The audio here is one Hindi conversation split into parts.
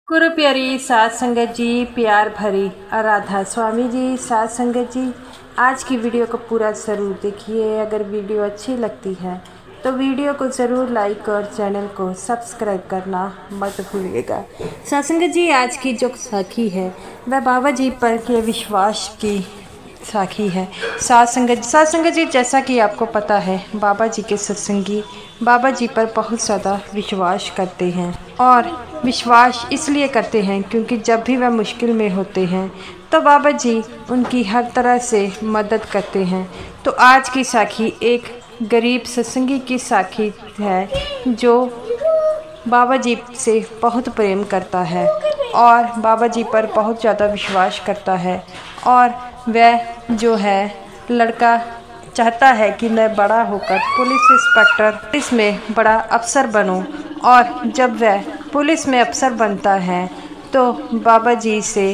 गुरु प्यारी सात संगत जी, प्यार भरी आराधा स्वामी जी, सात संगत जी, आज की वीडियो को पूरा ज़रूर देखिए। अगर वीडियो अच्छी लगती है तो वीडियो को ज़रूर लाइक और चैनल को सब्सक्राइब करना मत भूलिएगा। सात संगत जी, आज की जो साखी है वह बाबा जी पर के विश्वास की साखी है। सात संगत जी, जैसा कि आपको पता है, बाबा जी के सत्संगी बाबा जी पर बहुत ज़्यादा विश्वास करते हैं और विश्वास इसलिए करते हैं क्योंकि जब भी वह मुश्किल में होते हैं तो बाबा जी उनकी हर तरह से मदद करते हैं। तो आज की साखी एक गरीब सत्संगी की साखी है जो बाबा जी से बहुत प्रेम करता है और बाबा जी पर बहुत ज़्यादा विश्वास करता है और वह जो है लड़का चाहता है कि मैं बड़ा होकर पुलिस में बड़ा अफसर बनूं। और जब वह पुलिस में अफसर बनता है तो बाबा जी से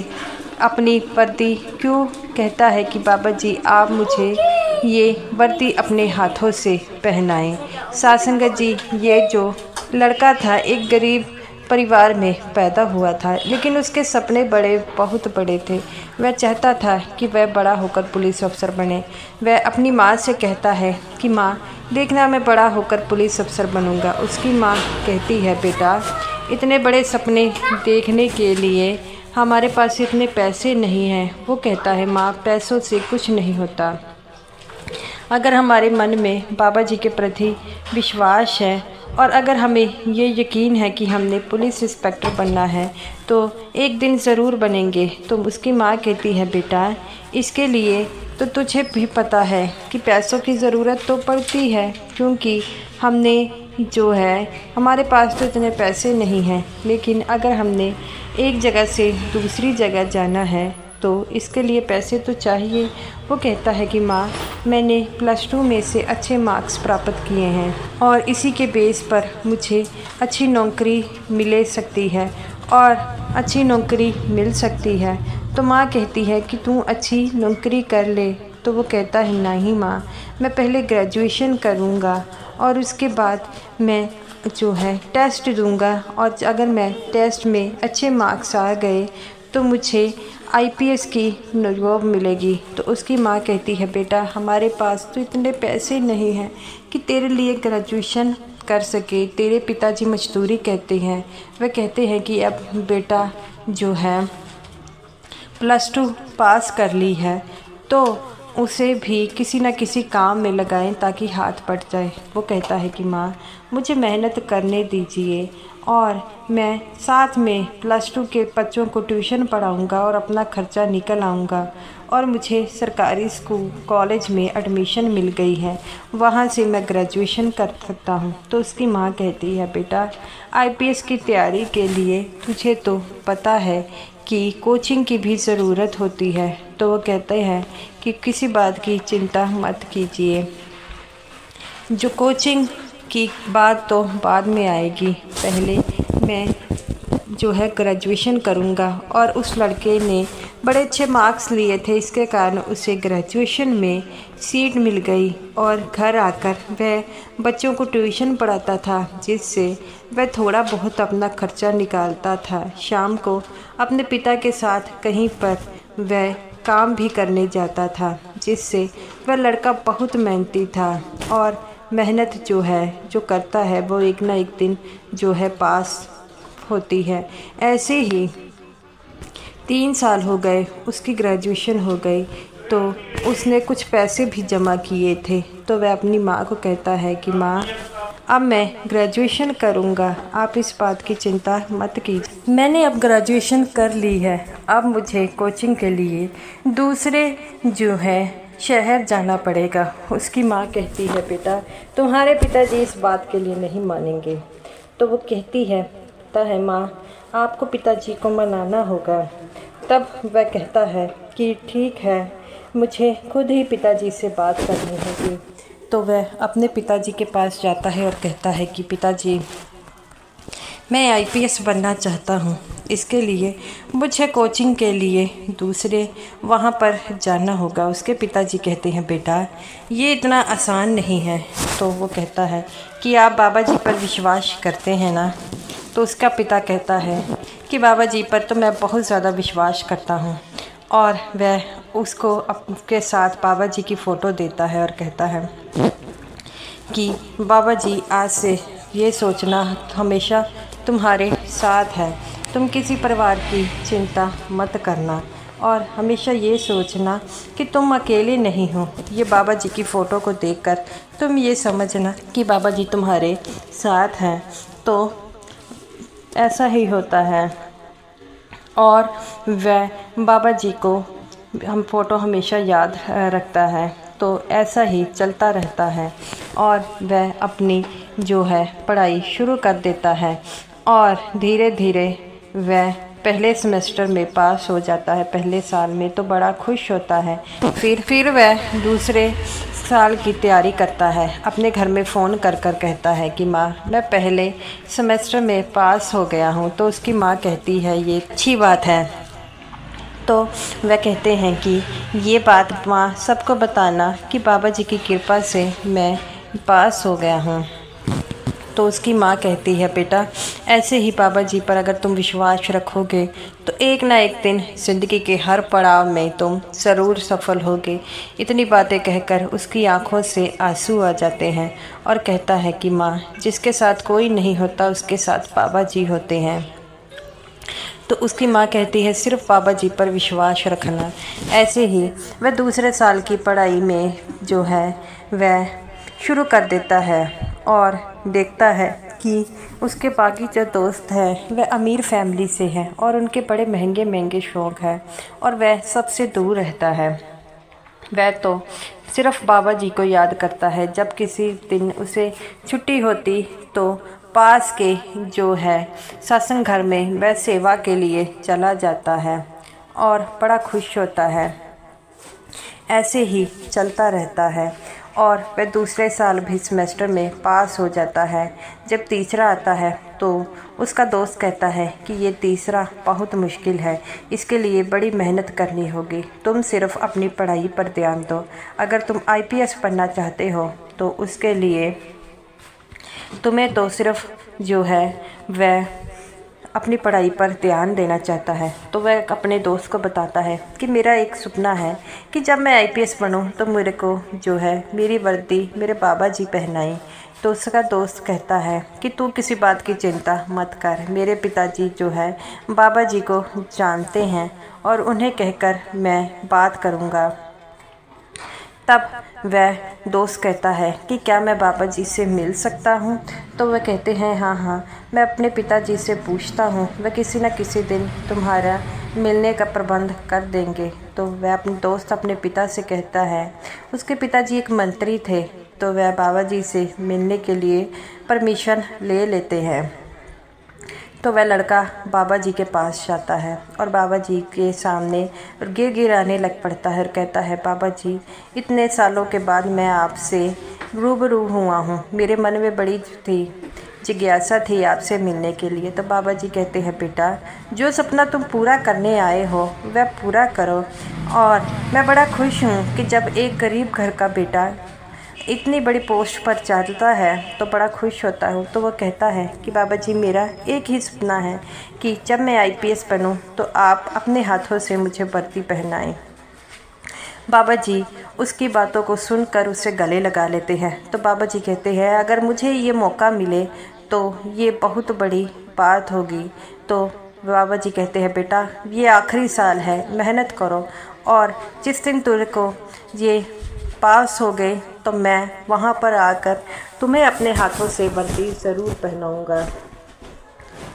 अपनी वर्दी क्यों कहता है कि बाबा जी आप मुझे ये वर्दी अपने हाथों से पहनाएं। सात संगत जी, ये जो लड़का था एक गरीब परिवार में पैदा हुआ था, लेकिन उसके सपने बहुत बड़े थे। वह चाहता था कि वह बड़ा होकर पुलिस अफसर बने। वह अपनी माँ से कहता है कि माँ देखना, मैं बड़ा होकर पुलिस अफसर बनूंगा। उसकी माँ कहती है, बेटा इतने बड़े सपने देखने के लिए हमारे पास इतने पैसे नहीं हैं। वो कहता है, माँ पैसों से कुछ नहीं होता। अगर हमारे मन में बाबा जी के प्रति विश्वास है और अगर हमें ये यकीन है कि हमने पुलिस इंस्पेक्टर बनना है तो एक दिन ज़रूर बनेंगे। तो उसकी माँ कहती है, बेटा इसके लिए तो तुझे भी पता है कि पैसों की ज़रूरत तो पड़ती है, क्योंकि हमने जो है हमारे पास तो इतने पैसे नहीं हैं, लेकिन अगर हमने एक जगह से दूसरी जगह जाना है तो इसके लिए पैसे तो चाहिए। वो कहता है कि माँ मैंने +2 में से अच्छे मार्क्स प्राप्त किए हैं और इसी के बेस पर मुझे अच्छी नौकरी मिल सकती है और अच्छी नौकरी मिल सकती है। तो माँ कहती है कि तू अच्छी नौकरी कर ले। तो वो कहता है, नहीं माँ, मैं पहले ग्रेजुएशन करूँगा और उसके बाद मैं जो है टेस्ट दूँगा और अगर मैं टेस्ट में अच्छे मार्क्स आ गए तो मुझे IPS की जॉब मिलेगी। तो उसकी माँ कहती है, बेटा हमारे पास तो इतने पैसे नहीं हैं कि तेरे लिए ग्रेजुएशन कर सके। तेरे पिताजी मजदूरी कहते हैं। वह कहते हैं कि अब बेटा जो है +2 पास कर ली है तो उसे भी किसी न किसी काम में लगाएं ताकि हाथ पट जाए। वो कहता है कि माँ मुझे मेहनत करने दीजिए और मैं साथ में +2 के बच्चों को ट्यूशन पढ़ाऊँगा और अपना खर्चा निकल आऊँगा। और मुझे सरकारी स्कूल कॉलेज में एडमिशन मिल गई है, वहाँ से मैं ग्रेजुएशन कर सकता हूँ। तो उसकी माँ कहती है, बेटा IPS की तैयारी के लिए तुझे तो पता है कि कोचिंग की भी ज़रूरत होती है। तो वो कहते हैं कि किसी बात की चिंता मत कीजिए, जो कोचिंग की बात तो बाद में आएगी, पहले मैं जो है ग्रेजुएशन करूँगा। और उस लड़के ने बड़े अच्छे मार्क्स लिए थे, इसके कारण उसे ग्रेजुएशन में सीट मिल गई और घर आकर वह बच्चों को ट्यूशन पढ़ाता था, जिससे वह थोड़ा बहुत अपना खर्चा निकालता था। शाम को अपने पिता के साथ कहीं पर वह काम भी करने जाता था, जिससे वह लड़का बहुत मेहनती था और मेहनत जो करता है वो एक ना एक दिन जो है पास होती है। ऐसे ही 3 साल हो गए, उसकी ग्रेजुएशन हो गई तो उसने कुछ पैसे भी जमा किए थे। तो वह अपनी माँ को कहता है कि माँ अब मैं ग्रेजुएशन करूँगा, आप इस बात की चिंता मत कीजिए। मैंने अब ग्रेजुएशन कर ली है, अब मुझे कोचिंग के लिए दूसरे जो है शहर जाना पड़ेगा। उसकी माँ कहती है, बेटा तुम्हारे पिताजी इस बात के लिए नहीं मानेंगे। तो वो कहती है, पता है माँ आपको पिताजी को मनाना होगा। तब वह कहता है कि ठीक है, मुझे खुद ही पिताजी से बात करनी होगी। तो वह अपने पिताजी के पास जाता है और कहता है कि पिताजी मैं IPS बनना चाहता हूँ, इसके लिए मुझे कोचिंग के लिए दूसरे वहाँ पर जाना होगा। उसके पिताजी कहते हैं, बेटा ये इतना आसान नहीं है। तो वो कहता है कि आप बाबा जी पर विश्वास करते हैं ना। तो उसका पिता कहता है कि बाबा जी पर तो मैं बहुत ज़्यादा विश्वास करता हूँ, और वह उसको अपने साथ बाबा जी की फ़ोटो देता है और कहता है कि बाबा जी आज से ये सोचना हमेशा तुम्हारे साथ है, तुम किसी परिवार की चिंता मत करना, और हमेशा ये सोचना कि तुम अकेले नहीं हो। ये बाबा जी की फ़ोटो को देखकर तुम ये समझना कि बाबा जी तुम्हारे साथ हैं। तो ऐसा ही होता है, और वह बाबा जी को हम फ़ोटो हमेशा याद रखता है। तो ऐसा ही चलता रहता है, और वह अपनी जो है पढ़ाई शुरू कर देता है, और धीरे धीरे वह पहले सेमेस्टर में पास हो जाता है। पहले साल में तो बड़ा खुश होता है। फिर वह दूसरे साल की तैयारी करता है। अपने घर में फ़ोन कर कर कहता है कि माँ, मैं पहले सेमेस्टर में पास हो गया हूँ। तो उसकी माँ कहती है ये अच्छी बात है। तो वह कहते हैं कि ये बात माँ सबको बताना कि बाबा जी की कृपा से मैं पास हो गया हूँ। तो उसकी माँ कहती है बेटा, ऐसे ही बाबा जी पर अगर तुम विश्वास रखोगे तो एक ना एक दिन ज़िंदगी के हर पड़ाव में तुम ज़रूर सफल होगे। इतनी बातें कहकर उसकी आंखों से आंसू आ जाते हैं, और कहता है कि माँ, जिसके साथ कोई नहीं होता उसके साथ बाबा जी होते हैं। तो उसकी माँ कहती है सिर्फ बाबा जी पर विश्वास रखना। ऐसे ही वह दूसरे साल की पढ़ाई में जो है वह शुरू कर देता है, और देखता है कि उसके बाकी जो दोस्त हैं वह अमीर फैमिली से हैं, और उनके बड़े महंगे महंगे शौक़ हैं, और वह सबसे दूर रहता है। वह तो सिर्फ बाबा जी को याद करता है। जब किसी दिन उसे छुट्टी होती तो पास के जो है सत्संग घर में वह सेवा के लिए चला जाता है, और बड़ा खुश होता है। ऐसे ही चलता रहता है, और वह दूसरे साल भी सेमेस्टर में पास हो जाता है। जब तीसरा आता है तो उसका दोस्त कहता है कि ये तीसरा बहुत मुश्किल है, इसके लिए बड़ी मेहनत करनी होगी। तुम सिर्फ अपनी पढ़ाई पर ध्यान दो। अगर तुम IPS पढ़ना चाहते हो तो उसके लिए तुम्हें तो सिर्फ जो है वह अपनी पढ़ाई पर ध्यान देना चाहता है। तो वह अपने दोस्त को बताता है कि मेरा एक सपना है कि जब मैं IPS बनूं तो मेरे को जो है मेरी वर्दी मेरे बाबा जी पहनाएं। तो उसका दोस्त कहता है कि तू किसी बात की चिंता मत कर, मेरे पिताजी जो है बाबा जी को जानते हैं, और उन्हें कहकर मैं बात करूँगा। तब वह दोस्त कहता है कि क्या मैं बाबा जी से मिल सकता हूँ? तो वह कहते हैं हाँ, मैं अपने पिताजी से पूछता हूँ, वह किसी न किसी दिन तुम्हारा मिलने का प्रबंध कर देंगे। तो वह अपने दोस्त अपने पिता से कहता है, उसके पिताजी एक मंत्री थे, तो वह बाबा जी से मिलने के लिए परमिशन ले लेते हैं। तो वह लड़का बाबा जी के पास जाता है, और बाबा जी के सामने गिड़गिड़ाने लग पड़ता है, और कहता है बाबा जी, इतने सालों के बाद मैं आपसे रूबरू हुआ हूँ। मेरे मन में बड़ी जिज्ञासा थी आपसे मिलने के लिए। तो बाबा जी कहते हैं बेटा, जो सपना तुम पूरा करने आए हो वह पूरा करो, और मैं बड़ा खुश हूँ कि जब एक गरीब घर का बेटा इतनी बड़ी पोस्ट पर जाता है तो बड़ा खुश होता हूँ। तो वो कहता है कि बाबा जी, मेरा एक ही सपना है कि जब मैं IPS बनूँ तो आप अपने हाथों से मुझे वर्दी पहनाएं। बाबा जी उसकी बातों को सुनकर उसे गले लगा लेते हैं। तो बाबा जी कहते हैं अगर मुझे ये मौका मिले तो ये बहुत बड़ी बात होगी। तो बाबा जी कहते हैं बेटा, ये आखिरी साल है, मेहनत करो, और जिस दिन तुझे को ये पास हो गए तो मैं वहाँ पर आकर तुम्हें अपने हाथों से वर्दी ज़रूर पहनाऊँगा।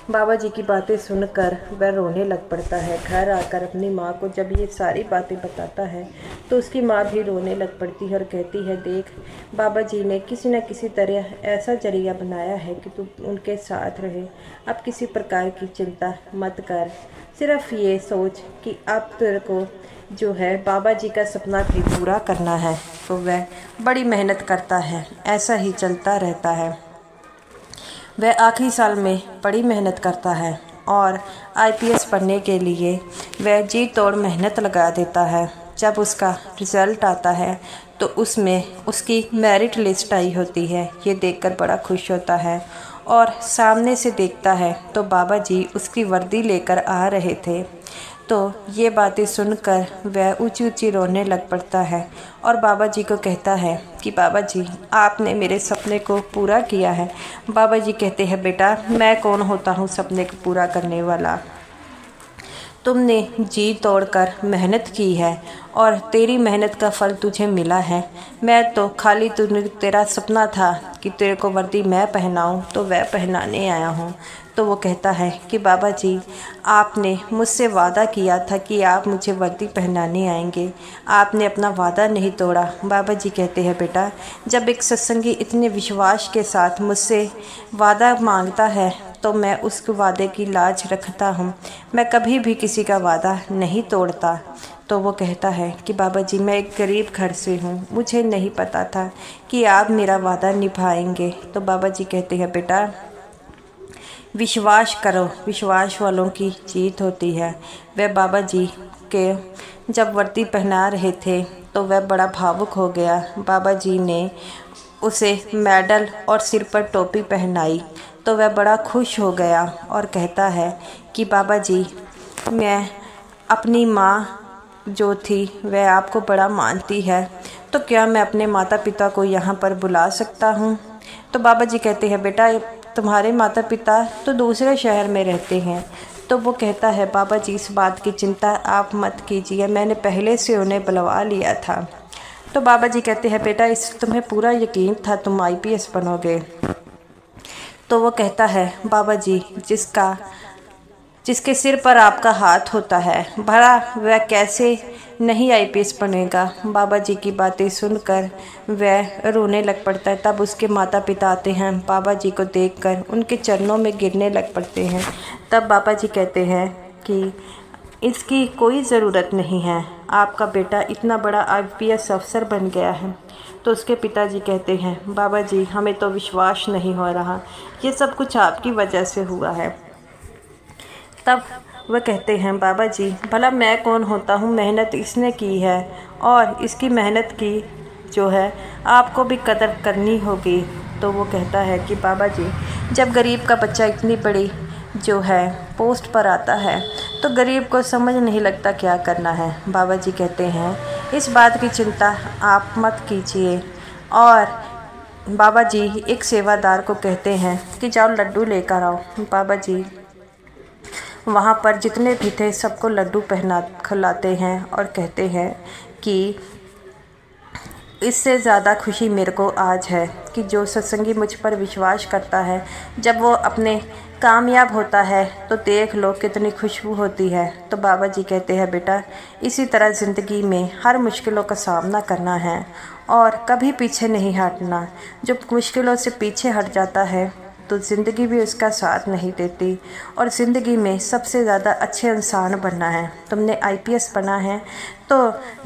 बाबा जी की बातें सुनकर वह रोने लग पड़ता है। घर आकर अपनी माँ को जब ये सारी बातें बताता है तो उसकी माँ भी रोने लग पड़ती है और कहती है, देख, बाबा जी ने किसी न किसी तरह ऐसा जरिया बनाया है कि तू उनके साथ रहे। अब किसी प्रकार की चिंता मत कर, सिर्फ ये सोच कि अब तेरे को जो है बाबा जी का सपना भी पूरा करना है। तो वह बड़ी मेहनत करता है। ऐसा ही चलता रहता है। वह आखिरी साल में बड़ी मेहनत करता है और IPS पढ़ने के लिए वह जी तोड़ मेहनत लगा देता है। जब उसका रिज़ल्ट आता है तो उसमें उसकी मेरिट लिस्ट आई होती है। ये देखकर बड़ा खुश होता है और सामने से देखता है तो बाबा जी उसकी वर्दी लेकर आ रहे थे। तो ये बातें सुनकर वह ऊंची ऊंची रोने लग पड़ता है और बाबा जी को कहता है कि बाबा जी आपने मेरे सपने को पूरा किया है। बाबा जी कहते हैं बेटा मैं कौन होता हूँ सपने को पूरा करने वाला, तुमने जी तोड़कर मेहनत की है और तेरी मेहनत का फल तुझे मिला है। मैं तो खाली तेरा सपना था कि तेरे को वर्दी मैं पहनाऊं तो वह पहनाने आया हूँ। तो वो कहता है कि बाबा जी आपने मुझसे वादा किया था कि आप मुझे वर्दी पहनाने आएंगे, आपने अपना वादा नहीं तोड़ा। बाबा जी कहते हैं बेटा जब एक सत्संगी इतने विश्वास के साथ मुझसे वादा मांगता है तो मैं उस वादे की लाज रखता हूँ, मैं कभी भी किसी का वादा नहीं तोड़ता। तो वो कहता है कि बाबा जी मैं एक गरीब घर से हूँ, मुझे नहीं पता था कि आप मेरा वादा निभाएंगे। तो बाबा जी कहते हैं बेटा विश्वास करो, विश्वास वालों की जीत होती है। वह बाबा जी के जब वर्दी पहना रहे थे तो वह बड़ा भावुक हो गया। बाबा जी ने उसे मेडल और सिर पर टोपी पहनाई तो वह बड़ा खुश हो गया और कहता है कि बाबा जी मैं अपनी माँ जो थी वह आपको बड़ा मानती है, तो क्या मैं अपने माता पिता को यहाँ पर बुला सकता हूँ। तो बाबा जी कहते हैं बेटा तुम्हारे माता पिता तो दूसरे शहर में रहते हैं। तो वो कहता है बाबा जी इस बात की चिंता आप मत कीजिए, मैंने पहले से उन्हें बुलवा लिया था। तो बाबा जी कहते हैं बेटा इस तुम्हें पूरा यकीन था तुम IPS बनोगे। तो वो कहता है बाबा जी जिसके सिर पर आपका हाथ होता है भला वह कैसे नहीं IPS बनेगा। बाबा जी की बातें सुनकर वह रोने लग पड़ता है। तब उसके माता पिता आते हैं, बाबा जी को देखकर उनके चरणों में गिरने लग पड़ते हैं। तब बाबा जी कहते हैं कि इसकी कोई ज़रूरत नहीं है, आपका बेटा इतना बड़ा IPS अफसर बन गया है। तो उसके पिताजी कहते हैं बाबा जी हमें तो विश्वास नहीं हो रहा, ये सब कुछ आपकी वजह से हुआ है। तब वह कहते हैं बाबा जी भला मैं कौन होता हूँ, मेहनत इसने की है और इसकी मेहनत की जो है आपको भी कदर करनी होगी। तो वो कहता है कि बाबा जी जब गरीब का बच्चा इतनी बड़ी जो है पोस्ट पर आता है तो गरीब को समझ नहीं लगता क्या करना है। बाबा जी कहते हैं इस बात की चिंता आप मत कीजिए। और बाबा जी एक सेवादार को कहते हैं कि जाओ लड्डू लेकर आओ। बाबा जी वहाँ पर जितने भी थे सबको लड्डू खिलाते हैं और कहते हैं कि इससे ज़्यादा खुशी मेरे को आज है कि जो सत्संगी मुझ पर विश्वास करता है जब वो अपने कामयाब होता है तो देख लो कितनी खुशबू होती है। तो बाबा जी कहते हैं बेटा इसी तरह ज़िंदगी में हर मुश्किलों का सामना करना है और कभी पीछे नहीं हटना। जब मुश्किलों से पीछे हट जाता है तो ज़िंदगी भी उसका साथ नहीं देती और ज़िंदगी में सबसे ज़्यादा अच्छे इंसान बनना है। तुमने IPS बना है तो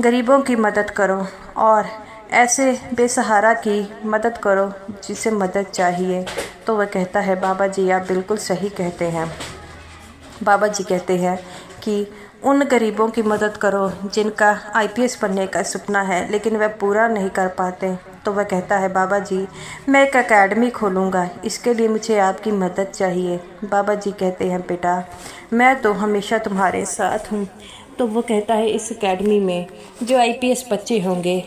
गरीबों की मदद करो और ऐसे बेसहारा की मदद करो जिसे मदद चाहिए। तो वह कहता है बाबा जी आप बिल्कुल सही कहते हैं। बाबा जी कहते हैं कि उन गरीबों की मदद करो जिनका IPS बनने का सपना है लेकिन वह पूरा नहीं कर पाते। तो वह कहता है बाबा जी मैं एक एकेडमी खोलूँगा, इसके लिए मुझे आपकी मदद चाहिए। बाबा जी कहते हैं बेटा मैं तो हमेशा तुम्हारे साथ हूँ। तो वो कहता है इस एकेडमी में जो IPS बच्चे होंगे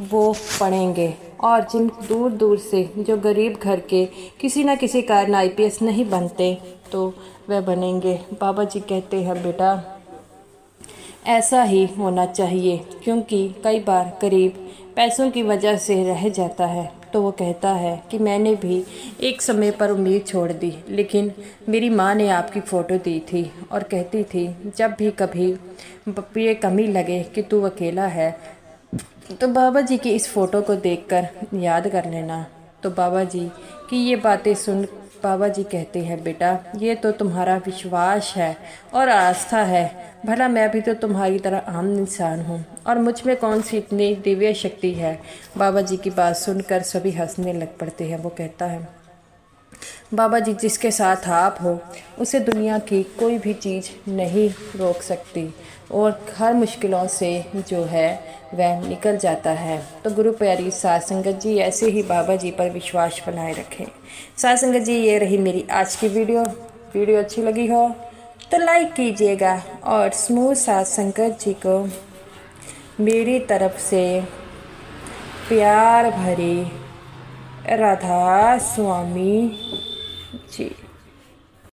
वो पढ़ेंगे और जिन दूर दूर से जो गरीब घर के किसी न किसी कारण IPS नहीं बनते तो वह बनेंगे। बाबा जी कहते हैं बेटा ऐसा ही होना चाहिए क्योंकि कई बार गरीब पैसों की वजह से रह जाता है। तो वो कहता है कि मैंने भी एक समय पर उम्मीद छोड़ दी लेकिन मेरी माँ ने आपकी फ़ोटो दी थी और कहती थी जब भी कभी ये कमी लगे कि तू अकेला है तो बाबा जी की इस फ़ोटो को देखकर याद कर लेना। तो बाबा जी की ये बातें सुन बाबा जी कहते हैं बेटा ये तो तुम्हारा विश्वास है और आस्था है, भला मैं भी तो तुम्हारी तरह आम इंसान हूँ और मुझ में कौन सी इतनी दिव्य शक्ति है। बाबा जी की बात सुनकर सभी हंसने लग पड़ते हैं। वो कहता है बाबा जी जिसके साथ आप हो उसे दुनिया की कोई भी चीज़ नहीं रोक सकती और हर मुश्किलों से जो है वह निकल जाता है। तो गुरु प्यारी साध संगत जी ऐसे ही बाबा जी पर विश्वास बनाए रखें। साध संगत जी ये रही मेरी आज की वीडियो अच्छी लगी हो तो लाइक कीजिएगा और समूह साध संगत जी को मेरी तरफ से प्यार भरी राधा स्वामी जी।